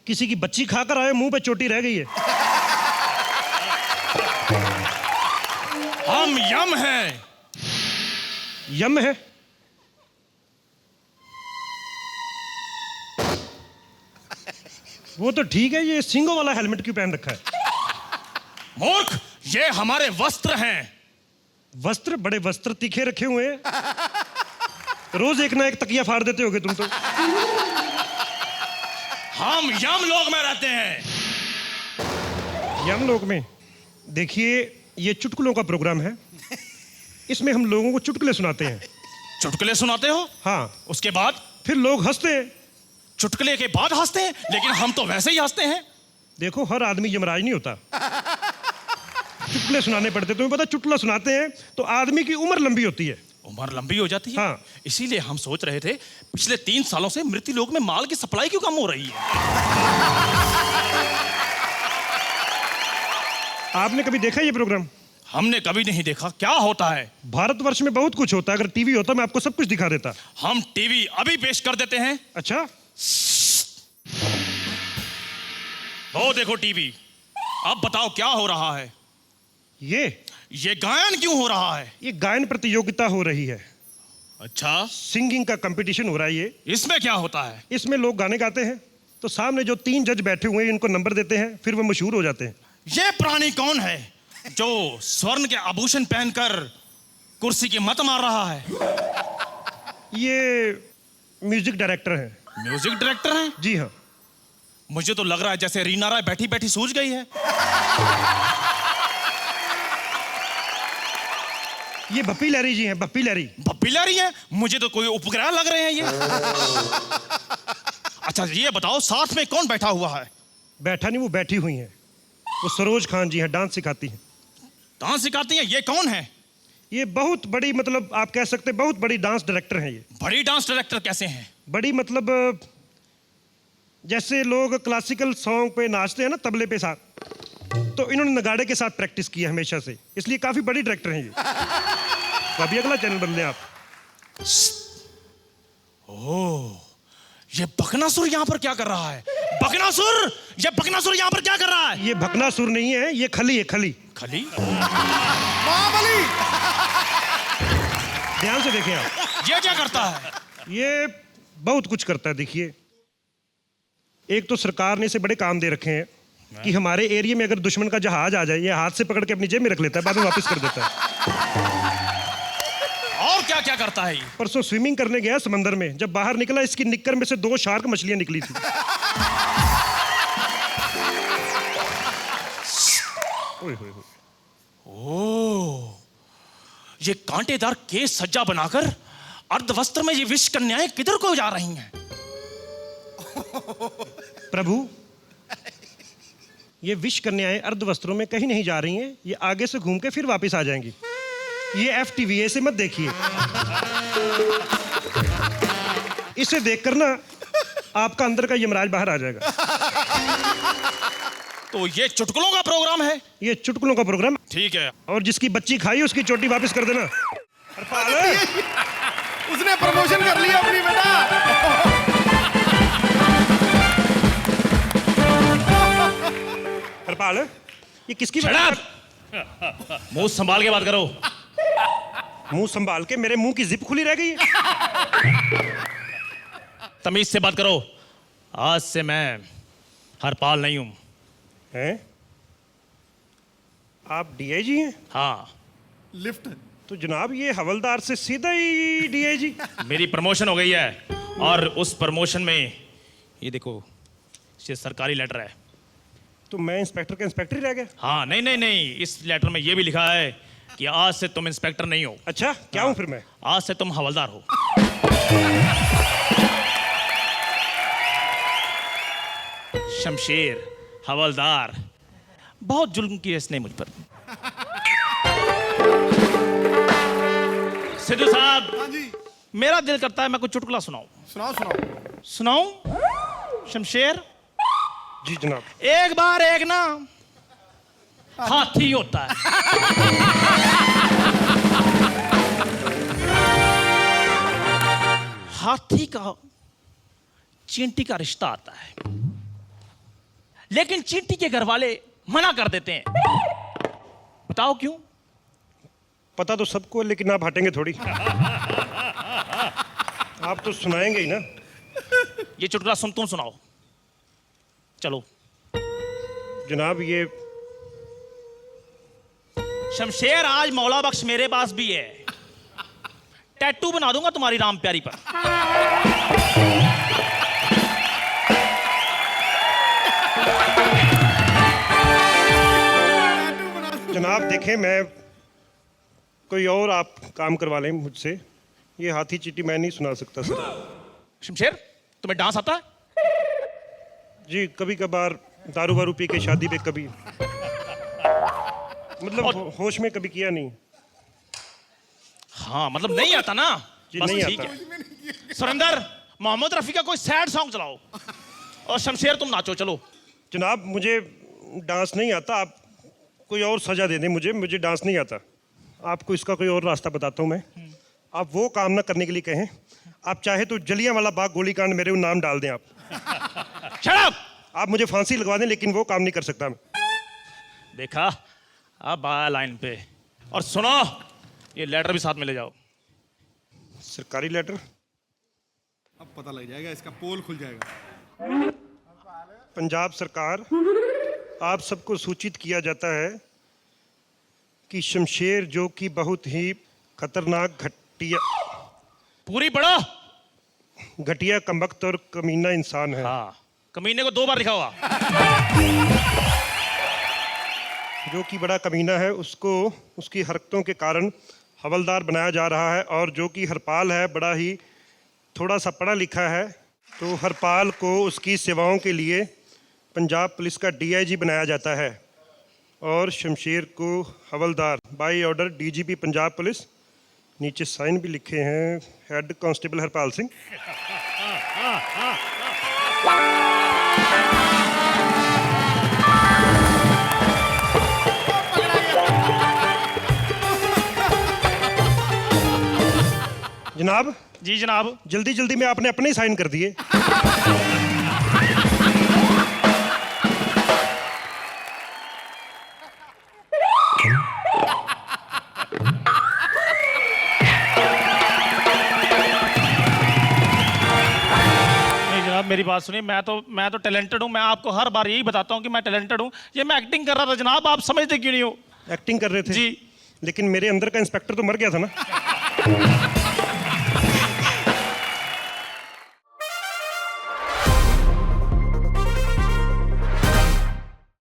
किसी की बच्ची खाकर आए, मुंह पे चोटी रह गई है। हम यम हैं। यम है? वो तो ठीक है, ये सिंगों वाला हेलमेट क्यों पहन रखा है? मूर्ख, ये हमारे वस्त्र हैं। वस्त्र? बड़े वस्त्र तीखे रखे हुए हैं। रोज एक ना एक तकिया फाड़ देते होगे तुम तो। हम यम लोक में रहते हैं। यम लोक में? देखिए, ये चुटकुलों का प्रोग्राम है, इसमें हम लोगों को चुटकुले सुनाते हैं। चुटकुले सुनाते हो? हाँ। उसके बाद? फिर लोग हंसते हैं। चुटकुले के बाद हंसते हैं? लेकिन हम तो वैसे ही हंसते हैं। देखो, हर आदमी यमराज नहीं होता। चुटकुले सुनाने पड़ते, तुम्हें पता, चुटकुला सुनाते हैं तो आदमी की उम्र लंबी होती है। उम्र लंबी हो जाती है? हाँ। इसीलिए हम सोच रहे थे पिछले 3 सालों से मृत्यु लोक में माल की सप्लाई क्यों कम हो रही है। आपने कभी देखा ये प्रोग्राम? हमने कभी नहीं देखा। क्या होता है? भारतवर्ष में बहुत कुछ होता है। अगर टीवी होता मैं आपको सब कुछ दिखा देता। हम टीवी अभी पेश कर देते हैं। अच्छा? वो देखो टीवी। अब बताओ क्या हो रहा है? ये गायन क्यों हो रहा है? ये गायन प्रतियोगिता हो रही है। अच्छा, सिंगिंग का कंपटीशन हो रहा है ये। इसमें क्या होता है? इसमें लोग गाने गाते हैं, तो सामने जो 3 जज बैठे हुए हैं इनको नंबर देते हैं, फिर वो मशहूर हो जाते हैं। ये प्राणी कौन है जो स्वर्ण के आभूषण पहनकर कुर्सी की मत मार रहा है? ये म्यूजिक डायरेक्टर हैं। म्यूजिक डायरेक्टर हैं? जी हाँ। मुझे तो लग रहा है जैसे रीना राय बैठी बैठी सूझ गई है। ये भप्पी लहरी जी हैं। भप्पी लहरी। भप्पी लहरी है? मुझे तो कोई उपग्रह लग रहे हैं ये। अच्छा, ये बताओ साथ में कौन बैठा हुआ है? बैठा नहीं, वो बैठी हुई हैं। वो सरोज खान जी हैं, डांस सिखाती हैं। डांस सिखाती हैं? ये कौन है? ये बहुत बड़ी, मतलब आप कह सकते हैं बहुत बड़ी डांस डायरेक्टर हैं ये। बड़ी डांस डायरेक्टर कैसे हैं? बड़ी मतलब जैसे लोग क्लासिकल सॉन्ग पे नाचते हैं ना तबले पे साथ, तो इन्होंने नगाड़े के साथ प्रैक्टिस की है हमेशा से, इसलिए काफी बड़ी डायरेक्टर हैं ये। तो अभी अगला चैनल बदले आप। ओह, ये बकनासुर यहाँ पर क्या कर रहा है? बकनासुर! ये बकनासुर यहाँ पर क्या कर रहा है? ये भकनासुर नहीं है, ये खली है। खली। खली? महाबली! ध्यान से देखें आप। ये क्या करता है? ये बहुत कुछ करता है। देखिए, एक तो सरकार ने इसे बड़े काम दे रखे हैं कि हमारे एरिया में अगर दुश्मन का जहाज आ जाए, ये हाथ से पकड़ के अपनी जेब में रख लेता है, बाद में वापस कर देता है। और क्या क्या करता है ये? परसों स्विमिंग करने गया समंदर में, जब बाहर निकला इसकी निक्कर में से 2 शार्क मछलियां निकली थी। ओए होए होए। ओह, ये कांटेदार केस सज्जा बनाकर अर्धवस्त्र में ये विष कन्याएं किधर को जा रही हैं? प्रभु, ये विष कन्याएं अर्धवस्त्रों में कहीं नहीं जा रही हैं, ये आगे से घूम के फिर वापस आ जाएंगी। ये FTV, ऐसे मत देखिए। इसे देखकर ना आपका अंदर का यमराज बाहर आ जाएगा। तो ये चुटकुलों का प्रोग्राम है? ये चुटकुलों का प्रोग्राम। ठीक है। और जिसकी बच्ची खाई उसकी चोटी वापस कर देना। उसने प्रमोशन कर लिया अपनी बेटा। हरपाल, ये किसकी मुंह संभाल के बात करो। मुंह संभाल के? मेरे मुंह की जिप खुली रह गई है। तमीज से बात करो। आज से मैं हरपाल नहीं हूं। हैं? आप DIG हैं? हाँ। लिफ्ट। तो जनाब ये हवलदार से सीधा ही DIG। मेरी प्रमोशन हो गई है और उस प्रमोशन में ये देखो, ये सरकारी लेटर है। तो मैं इंस्पेक्टर का इंस्पेक्टर ही रह गया? हाँ, नहीं नहीं नहीं, इस लेटर में ये भी लिखा है कि आज से तुम इंस्पेक्टर नहीं हो। अच्छा, क्या हूं फिर मैं? आज से तुम हवलदार हो। शमशेर, हवलदार, बहुत जुल्म किया इसने मुझ पर। सिद्धू साहब, हाँ जी। मेरा दिल करता है मैं कुछ चुटकुला सुनाऊं। सुनाओ सुनाओ। सुनाऊं? शमशेर, जी जनाब। एक बार एक ना हाथी होता है। हाथी का चींटी का रिश्ता आता है, लेकिन चींटी के घर वाले मना कर देते हैं। बताओ क्यों? पता तो सबको है, लेकिन आप हटेंगे थोड़ी। आप तो सुनाएंगे ही ना। ये चुटकुला तुम सुनाओ। चलो। जनाब ये शमशेर, आज मौला बख्श मेरे पास भी है। टैटू बना दूंगा तुम्हारी राम प्यारी पर। जनाब देखें, मैं कोई और आप काम करवा लें मुझसे। ये हाथी चींटी मैं नहीं सुना सकता सर। शमशेर, तुम्हें डांस आता है? जी कभी कभार दारू वारू पी के शादी पे कभी, मतलब होश में कभी किया नहीं। हाँ, मतलब नहीं आता ना? जी बस नहीं ठीक आता। है। सुरेंदर, मोहम्मद रफी का कोई सैड सॉन्ग चलाओ और शमशेर तुम नाचो। चलो। जनाब मुझे डांस नहीं आता, आप कोई और सजा दे दें मुझे डांस नहीं आता। आपको इसका कोई और रास्ता बताता हूँ मैं। आप वो काम ना करने के लिए कहें। आप चाहे तो जलियांवाला बाग गोलीकांड मेरे नाम डाल दें। आप शट अप! आप मुझे फांसी लगवा दें, लेकिन वो काम नहीं कर सकता मैं। देखा, अब आया लाइन पे। और सुनो, ये लेटर भी साथ में ले जाओ। सरकारी लेटर? अब पता लग जाएगा, इसका पोल खुल जाएगा। पंजाब सरकार, आप सबको सूचित किया जाता है कि शमशेर, जो कि बहुत ही खतरनाक पूरी पढ़ो। घटिया कमबख्त और कमीना इंसान है। हाँ, कमीने को 2 बार लिखा हुआ। जो कि बड़ा कमीना है, उसको उसकी हरकतों के कारण हवलदार बनाया जा रहा है। और जो कि हरपाल है, बड़ा ही थोड़ा सा पढ़ा लिखा है, तो हरपाल को उसकी सेवाओं के लिए पंजाब पुलिस का DIG बनाया जाता है और शमशेर को हवलदार बाय ऑर्डर DGP पंजाब पुलिस। नीचे साइन भी लिखे हैं, हेड कांस्टेबल हरपाल सिंह। जनाब जी जनाब। जल्दी जल्दी में आपने अपने ही साइन कर दिए। नहीं जनाब, मेरी बात सुनिए। मैं तो टैलेंटेड हूँ। मैं आपको हर बार यही बताता हूँ कि मैं टैलेंटेड हूँ। ये मैं एक्टिंग कर रहा था जनाब, आप समझते क्यों नहीं हो? एक्टिंग कर रहे थे जी। लेकिन मेरे अंदर का इंस्पेक्टर तो मर गया था ना।